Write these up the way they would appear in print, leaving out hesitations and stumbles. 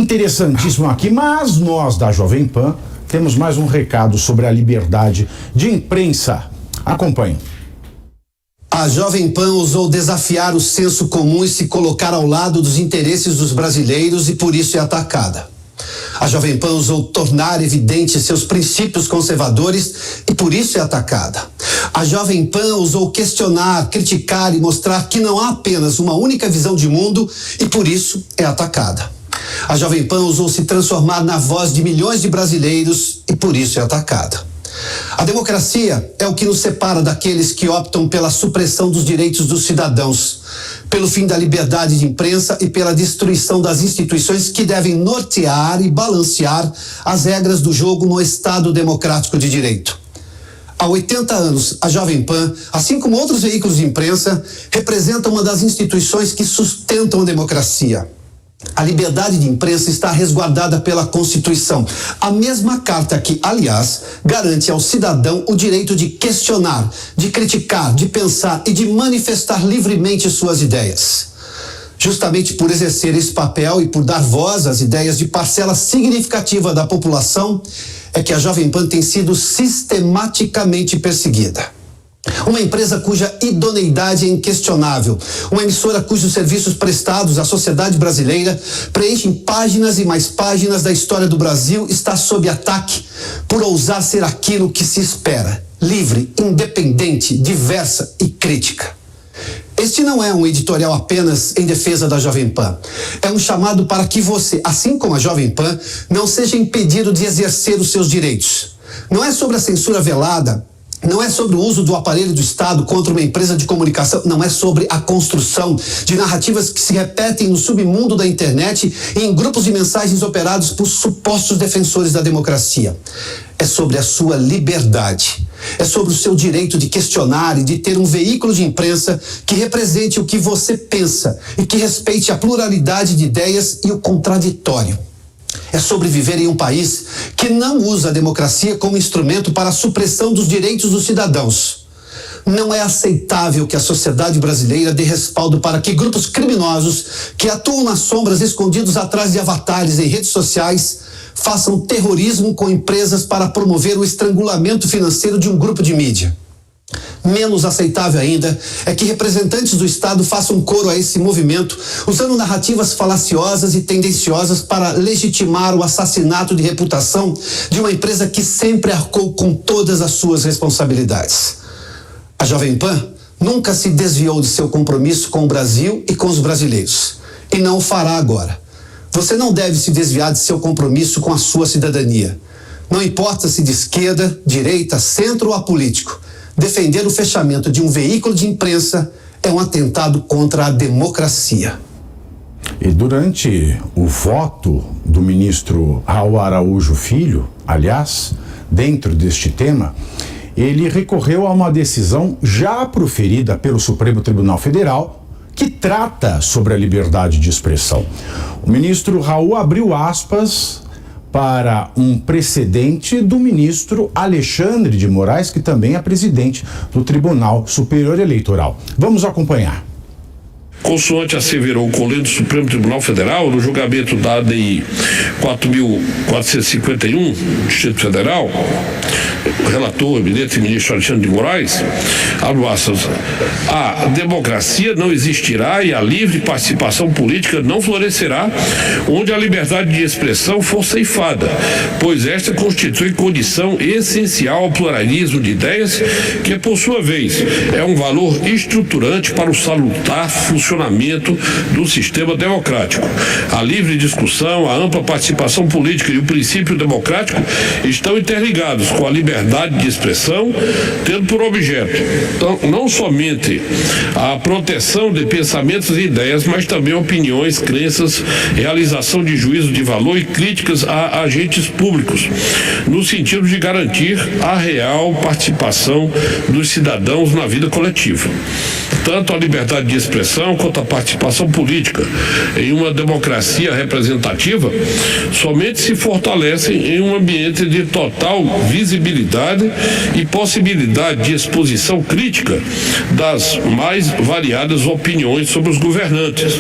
interessantíssimo aqui, mas nós da Jovem Pan temos mais um recado sobre a liberdade de imprensa. Acompanhe. A Jovem Pan ousou desafiar o senso comum e se colocar ao lado dos interesses dos brasileiros e por isso é atacada. A Jovem Pan ousou tornar evidentes seus princípios conservadores e por isso é atacada. A Jovem Pan ousou questionar, criticar e mostrar que não há apenas uma única visão de mundo e por isso é atacada. A Jovem Pan ousou se transformar na voz de milhões de brasileiros e por isso é atacada. A democracia é o que nos separa daqueles que optam pela supressão dos direitos dos cidadãos, pelo fim da liberdade de imprensa e pela destruição das instituições que devem nortear e balancear as regras do jogo no Estado democrático de direito. Há 80 anos, a Jovem Pan, assim como outros veículos de imprensa, representa uma das instituições que sustentam a democracia. A liberdade de imprensa está resguardada pela Constituição, a mesma carta que, aliás, garante ao cidadão o direito de questionar, de criticar, de pensar e de manifestar livremente suas ideias. Justamente por exercer esse papel e por dar voz às ideias de parcela significativa da população, é que a Jovem Pan tem sido sistematicamente perseguida. Uma empresa cuja idoneidade é inquestionável, uma emissora cujos serviços prestados à sociedade brasileira preenchem páginas e mais páginas da história do Brasil, está sob ataque por ousar ser aquilo que se espera: livre, independente, diversa e crítica. Este não é um editorial apenas em defesa da Jovem Pan. É um chamado para que você, assim como a Jovem Pan, não seja impedido de exercer os seus direitos. Não é sobre a censura velada, não é sobre o uso do aparelho do Estado contra uma empresa de comunicação, não é sobre a construção de narrativas que se repetem no submundo da internet e em grupos de mensagens operados por supostos defensores da democracia. É sobre a sua liberdade. É sobre o seu direito de questionar e de ter um veículo de imprensa que represente o que você pensa e que respeite a pluralidade de ideias e o contraditório. É sobre viver em um país que não usa a democracia como instrumento para a supressão dos direitos dos cidadãos. Não é aceitável que a sociedade brasileira dê respaldo para que grupos criminosos que atuam nas sombras escondidos atrás de avatares em redes sociais façam terrorismo com empresas para promover o estrangulamento financeiro de um grupo de mídia. Menos aceitável ainda é que representantes do Estado façam coro a esse movimento, usando narrativas falaciosas e tendenciosas para legitimar o assassinato de reputação de uma empresa que sempre arcou com todas as suas responsabilidades. A Jovem Pan nunca se desviou de seu compromisso com o Brasil e com os brasileiros, e não o fará agora. Você não deve se desviar de seu compromisso com a sua cidadania. Não importa se de esquerda, direita, centro ou apolítico. Defender o fechamento de um veículo de imprensa é um atentado contra a democracia. E durante o voto do ministro Raul Araújo Filho, aliás, dentro deste tema, ele recorreu a uma decisão já proferida pelo Supremo Tribunal Federal, que trata sobre a liberdade de expressão. O ministro Raul abriu aspas para um precedente do ministro Alexandre de Moraes, que também é presidente do Tribunal Superior Eleitoral. Vamos acompanhar. Consoante asseverou o Conselho do Supremo Tribunal Federal, no julgamento da ADI 4.451, Distrito Federal, o relator, eminente ministro Alexandre de Moraes, abre aspas, a democracia não existirá e a livre participação política não florescerá onde a liberdade de expressão for ceifada, pois esta constitui condição essencial ao pluralismo de ideias, que, por sua vez, é um valor estruturante para o salutar funcionamento do sistema democrático. A livre discussão, a ampla participação política e o princípio democrático estão interligados com a liberdade de expressão, tendo por objeto então, não somente a proteção de pensamentos e ideias, mas também opiniões, crenças, realização de juízo de valor e críticas a agentes públicos, no sentido de garantir a real participação dos cidadãos na vida coletiva. Tanto a liberdade de expressão quanto à participação política em uma democracia representativa somente se fortalecem em um ambiente de total visibilidade e possibilidade de exposição crítica das mais variadas opiniões sobre os governantes.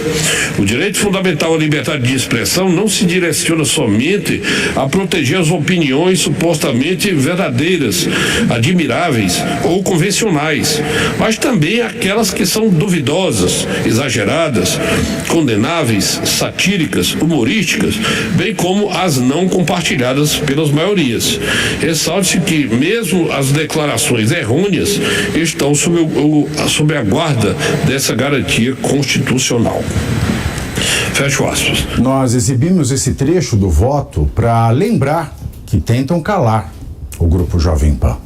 O direito fundamental à liberdade de expressão não se direciona somente a proteger as opiniões supostamente verdadeiras, admiráveis ou convencionais, mas também aquelas que são duvidosas, exageradas, condenáveis, satíricas, humorísticas, bem como as não compartilhadas pelas maiorias. Ressalte-se que mesmo as declarações errôneas estão sob a guarda dessa garantia constitucional. Fecho aspas. Nós exibimos esse trecho do voto para lembrar que tentam calar o Grupo Jovem Pan,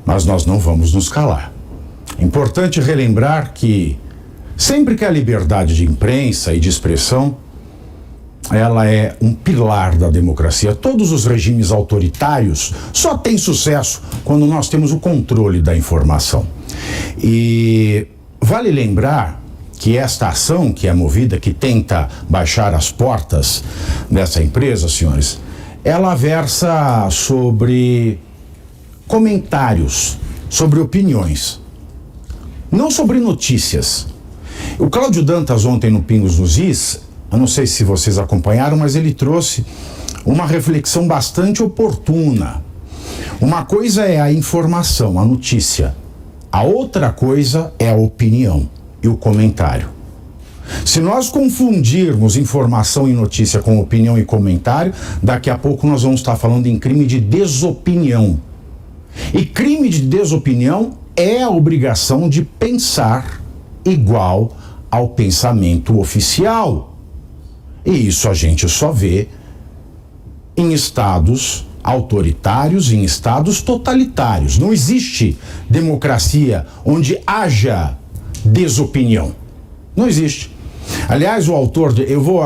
mas nós não vamos nos calar. Importante relembrar que sempre que a liberdade de imprensa e de expressão, ela é um pilar da democracia. Todos os regimes autoritários só têm sucesso quando nós temos o controle da informação. E vale lembrar que esta ação que é movida, que tenta baixar as portas dessa empresa, senhores, ela versa sobre comentários, sobre opiniões, não sobre notícias. O Cláudio Dantas ontem no Pingos nos Is, eu não sei se vocês acompanharam, mas ele trouxe uma reflexão bastante oportuna. Uma coisa é a informação, a notícia. A outra coisa é a opinião e o comentário. Se nós confundirmos informação e notícia com opinião e comentário, daqui a pouco nós vamos estar falando em crime de desopinião. E crime de desopinião é a obrigação de pensar igual ao pensamento oficial. E isso a gente só vê em estados autoritários, em estados totalitários. Não existe democracia onde haja desopinião. Não existe. Aliás, o autor,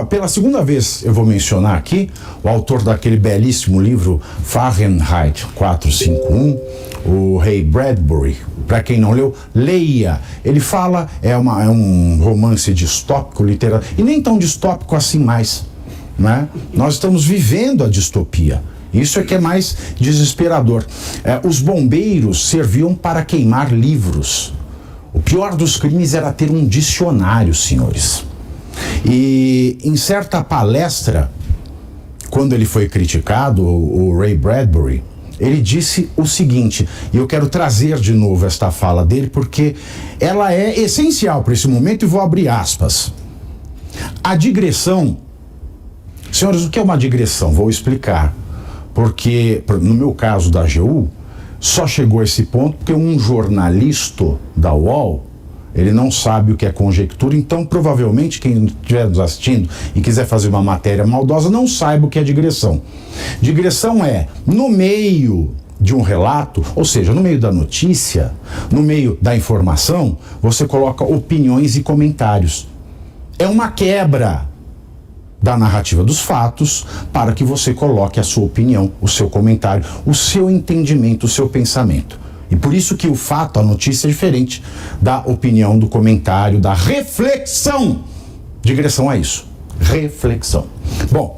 pela segunda vez eu vou mencionar aqui, o autor daquele belíssimo livro Fahrenheit 451, o Ray Bradbury. Para quem não leu, leia. Ele fala, é um romance distópico, literário, e nem tão distópico assim mais, né? Nós estamos vivendo a distopia. Isso é que é mais desesperador. Os bombeiros serviam para queimar livros. O pior dos crimes era ter um dicionário, senhores. E em certa palestra, quando ele foi criticado, o Ray Bradbury, ele disse o seguinte, e eu quero trazer de novo esta fala dele, porque ela é essencial para esse momento, e vou abrir aspas. A digressão, senhores, o que é uma digressão? Vou explicar. Porque, no meu caso da AGU, só chegou a esse ponto porque um jornalista da UOL, ele não sabe o que é conjectura, então provavelmente quem estiver nos assistindo e quiser fazer uma matéria maldosa não saiba o que é digressão. Digressão é, no meio de um relato, ou seja, no meio da notícia, no meio da informação, você coloca opiniões e comentários. É uma quebra da narrativa dos fatos para que você coloque a sua opinião, o seu comentário, o seu entendimento, o seu pensamento. E por isso que o fato, a notícia é diferente da opinião, do comentário, da reflexão. Digressão é isso, reflexão. Bom,